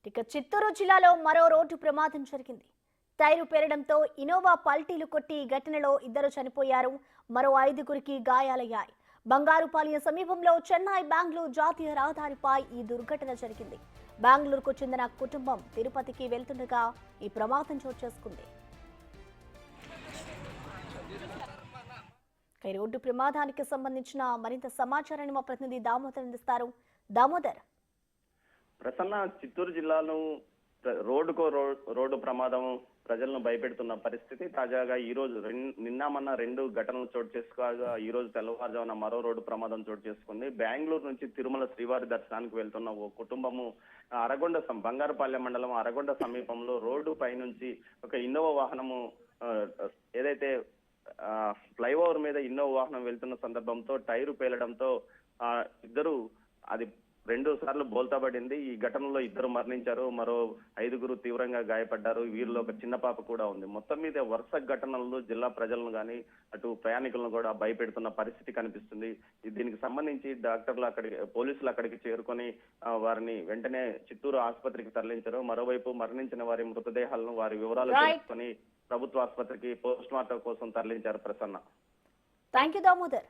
ఇక చిత్తూరు జిల్లాలో మరో రోడ్డు ప్రమాదం జరిగింది. టైరు పేరడంతో ఇనోవా పల్టీలు కొట్టి ఘటనలో 2 చనిపోయారు. మరో 5గురికి గాయాలయ్యాయి. బంగారుపాలెం సమీపంలో చెన్నై బెంగళూరు జాతీయ రహదారిపై ఈ దుర్ఘటన జరిగింది. బెంగళూరుకు చెందిన కుటుంబం తిరుపతికి వెళ్తుండగా ఈ ప్రమాదం చోటు చేసుకుంది. ఈ రోడ్డు ప్రమాదానికి సంబంధించిన మరింత సమాచారాన్ని మా ప్రతినిధి దామోదర్ అందిస్తారు. దామోదర్, ప్రసన్న, చిత్తూరు జిల్లాలో రోడ్డు ప్రమాదం ప్రజలను భయపెడుతున్న పరిస్థితి. తాజాగా ఈ రోజు నిన్న మొన్న 2 ఘటనలు చోటు చేసుకోగా ఈ రోజు తెల్లవారుజామున మరో రోడ్డు ప్రమాదం చోటు చేసుకుంది. బెంగళూరు నుంచి తిరుమల శ్రీవారి దర్శనానికి వెళ్తున్న ఓ కుటుంబము బంగారుపాలెం మండలం అరగొండ సమీపంలో రోడ్డు పై నుంచి ఒక ఇన్నోవా వాహనము ఏదైతే ఫ్లైఓవర్ మీద ఇన్నోవా వాహనం వెళ్తున్న సందర్భంతో టైరు పేలడంతో ఇద్దరు అది 2 సార్లు బోల్తా పడింది. ఈ ఘటనలో 2 మరణించారు. మరో 5గురు తీవ్రంగా గాయపడ్డారు. వీరిలో ఒక చిన్న పాప కూడా ఉంది. మొత్తం మీద వరుస ఘటనలు జిల్లా ప్రజలను కానీ అటు ప్రయాణికులను కూడా భయపెడుతున్న పరిస్థితి కనిపిస్తుంది. దీనికి సంబంధించి పోలీసులు అక్కడికి చేరుకొని వారిని వెంటనే చిత్తూరు ఆసుపత్రికి తరలించారు. మరోవైపు మరణించిన వారి మృతదేహాలను వారి వివరాలు తెలుసుకొని ప్రభుత్వ ఆసుపత్రికి పోస్ట్ మార్టం కోసం తరలించారు. ప్రసన్న, థాంక్యూ దామోదర్.